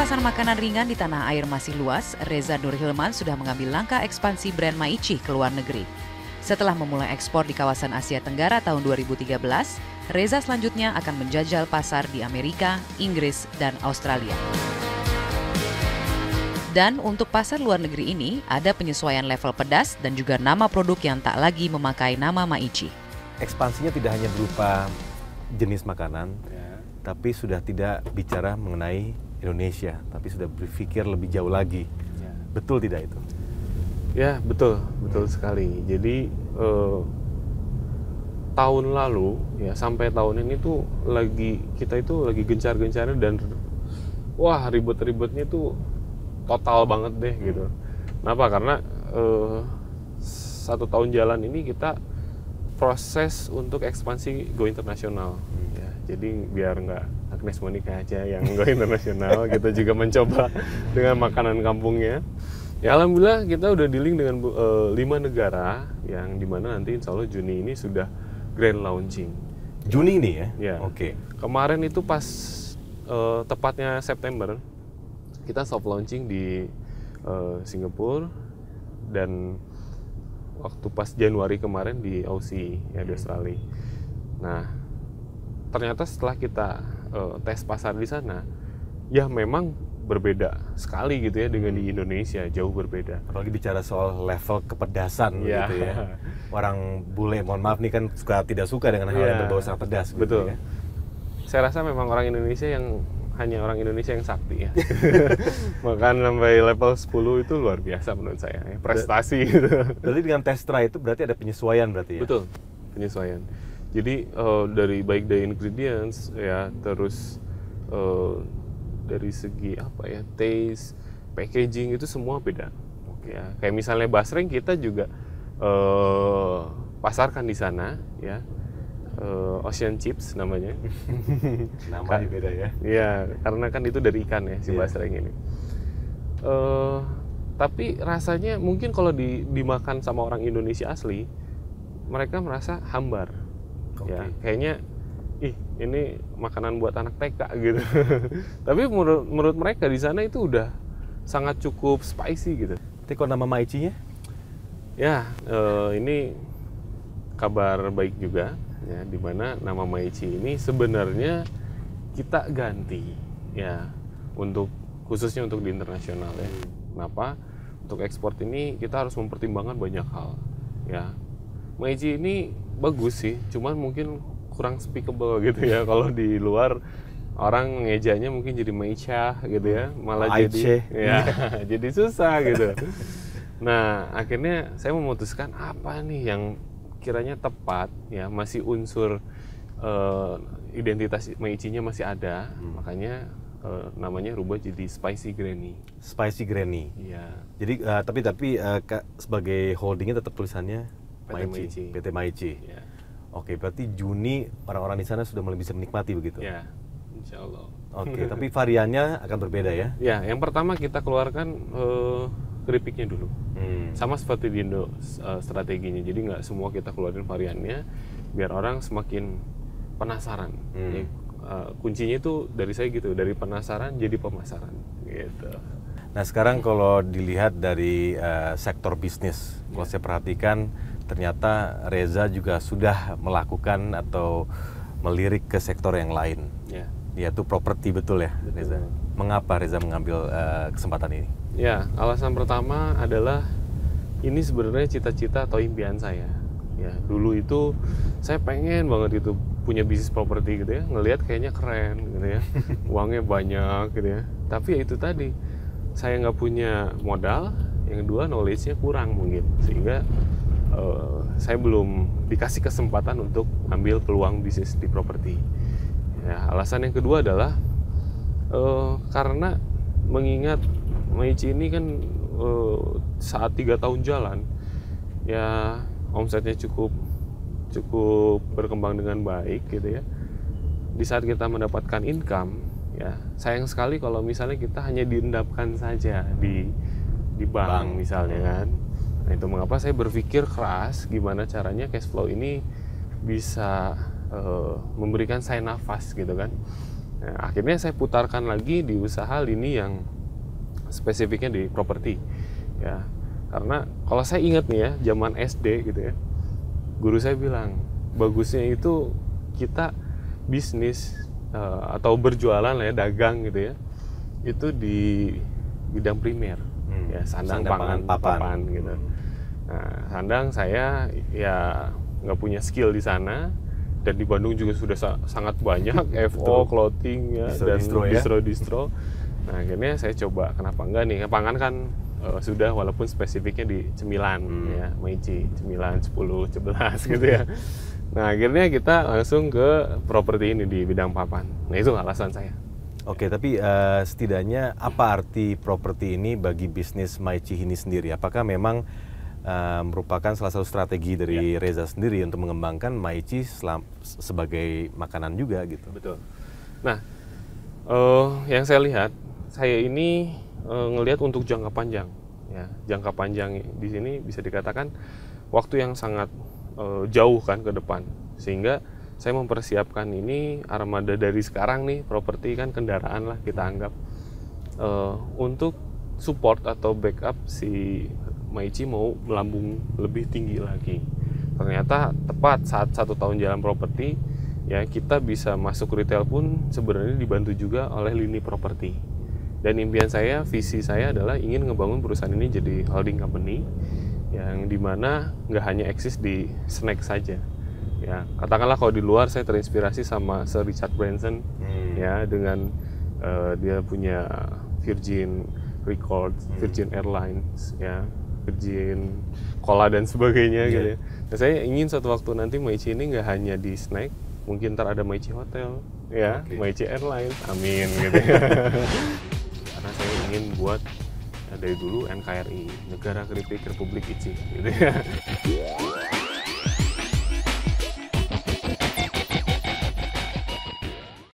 pasar makanan ringan di tanah air masih luas, Reza Nur Hilman sudah mengambil langkah ekspansi brand Maichi ke luar negeri. Setelah memulai ekspor di kawasan Asia Tenggara tahun 2013, Reza selanjutnya akan menjajal pasar di Amerika, Inggris, dan Australia. Dan untuk pasar luar negeri ini, ada penyesuaian level pedas dan juga nama produk yang tak lagi memakai nama Maichi. Ekspansinya tidak hanya berupa jenis makanan, tapi sudah tidak bicara mengenai Indonesia, tapi sudah berpikir lebih jauh lagi. Betul tidak itu? Ya, betul sekali. Jadi tahun lalu ya sampai tahun ini tuh kita itu lagi gencar-gencarnya dan wah ribet-ribetnya tuh total banget deh gitu. Kenapa? Karena 1 tahun jalan ini kita proses untuk ekspansi go internasional. Ya, jadi biar nggak Agnes Monica aja yang go internasional, kita juga mencoba dengan makanan kampungnya. Ya alhamdulillah kita udah dealing dengan 5 negara yang dimana nanti insya Allah Juni ini sudah grand launching. Juni ini ya? Ya. Oke. Kemarin itu pas tepatnya September kita soft launching di Singapura dan waktu pas Januari kemarin di Aussie ya di Australia. Nah ternyata setelah kita tes pasar di sana, ya memang berbeda sekali gitu ya dengan di Indonesia, jauh berbeda. Apalagi bicara soal level kepedasan gitu ya. Orang bule, mohon maaf nih kan tidak suka dengan hal yang berbau sangat pedas. Betul. Gitu ya. Saya rasa memang orang Indonesia hanya orang Indonesia yang sakti ya. Makan sampai level 10 itu luar biasa menurut saya, prestasi gitu. Berarti dengan Testra itu berarti ada penyesuaian berarti ya? Betul, penyesuaian. Jadi baik dari ingredients ya, terus dari segi taste, packaging itu semua beda. Ya, kayak misalnya basreng kita juga pasarkan di sana ya. Ocean chips namanya. Namanya beda ya? Iya, karena kan itu dari ikan ya si basreng ini. Tapi rasanya mungkin kalau dimakan sama orang Indonesia asli, mereka merasa hambar. Ya, kayaknya ini makanan buat anak TK gitu. Tapi menurut mereka di sana itu udah sangat cukup spicy gitu. Tapi kok nama Maichi-nya? Ya, ini kabar baik juga. Ya, di mana nama Maichi ini sebenarnya kita ganti ya khususnya untuk di internasional ya. Kenapa? Untuk ekspor ini kita harus mempertimbangkan banyak hal ya. Maichi ini bagus sih, cuman mungkin kurang speakable gitu ya. Kalau di luar orang ngejanya mungkin jadi Maicha gitu ya, malah jadi jadi susah gitu. Nah, akhirnya saya memutuskan apa nih yang kiranya tepat ya, masih unsur identitas Maichi-nya masih ada, makanya namanya rubah jadi Spicy Granny. Spicy Granny. Iya. Jadi tapi sebagai holdingnya tetap tulisannya Maichi. PT Maichi. Ya. Oke, berarti Juni orang-orang di sana sudah mulai bisa menikmati begitu. Ya, insya Allah. Oke, tapi variannya akan berbeda ya? Ya, yang pertama kita keluarkan keripiknya dulu. Sama seperti di Indo strateginya. Jadi nggak semua kita keluarin variannya, biar orang semakin penasaran. Jadi, kuncinya itu dari saya gitu, dari penasaran jadi pemasaran gitu. Nah sekarang kalau dilihat dari sektor bisnis, kalau saya perhatikan ternyata Reza juga sudah melakukan atau melirik ke sektor yang lain, yaitu properti, betul ya Reza? Mengapa Reza mengambil kesempatan ini? Ya, alasan pertama adalah ini sebenarnya cita-cita atau impian saya. Ya, dulu itu saya pengen banget itu punya bisnis properti gitu ya, ngelihat kayaknya keren gitu ya, uangnya banyak gitu ya. Tapi ya itu tadi, saya nggak punya modal, yang kedua knowledge-nya kurang mungkin, sehingga saya belum dikasih kesempatan untuk ambil peluang bisnis di properti. Ya, alasan yang kedua adalah karena mengingat Maichi ini kan saat 3 tahun jalan, ya omsetnya cukup berkembang dengan baik gitu ya. Di saat kita mendapatkan income, ya sayang sekali kalau misalnya kita hanya diendapkan saja di bank misalnya kan. Nah itu mengapa saya berpikir keras gimana caranya cash flow ini bisa memberikan saya nafas gitu kan. Nah, akhirnya saya putarkan lagi di usaha lini yang spesifiknya di properti, ya. Karena kalau saya ingat nih ya, zaman SD gitu ya, guru saya bilang bagusnya itu kita bisnis atau berjualan lah ya, dagang gitu ya, itu di bidang primer, ya sandang, pangan, papan gitu. Nah, sandang saya ya nggak punya skill di sana, dan di Bandung juga sudah sangat banyak FO, clothing ya, dan distro. Nah, akhirnya saya coba, kenapa enggak nih, pangan kan sudah, walaupun spesifiknya di cemilan ya, Maici, cemilan 10, 11 gitu ya. Nah, akhirnya kita langsung ke properti ini di bidang papan. Nah, itu alasan saya. Oke, tapi setidaknya apa arti properti ini bagi bisnis Maici ini sendiri? Apakah memang merupakan salah satu strategi dari Reza sendiri untuk mengembangkan Maici sebagai makanan juga gitu? Betul. Nah, yang saya lihat, saya ini ngelihat untuk jangka panjang. Ya, jangka panjang di sini bisa dikatakan waktu yang sangat jauh kan ke depan, sehingga saya mempersiapkan ini armada dari sekarang nih, properti kan kendaraan lah kita anggap, untuk support atau backup si Maici mau melambung lebih tinggi lagi. Ternyata tepat saat 1 tahun jalan properti, ya kita bisa masuk retail pun sebenarnya dibantu juga oleh lini properti. Dan impian saya, visi saya adalah ingin ngebangun perusahaan ini jadi holding company yang dimana nggak hanya eksis di snack saja. Ya, katakanlah kalau di luar saya terinspirasi sama Sir Richard Branson, ya, dengan dia punya Virgin Records, Virgin Airlines, ya, Virgin Cola dan sebagainya gitu ya. Nah, saya ingin suatu waktu nanti Maici ini nggak hanya di snack, mungkin ntar ada Maici Hotel, ya, Maici Airlines, amin gitu ya. Karena saya ingin buat dari dulu NKRI, Negara Keripik Republik Ici gitu ya.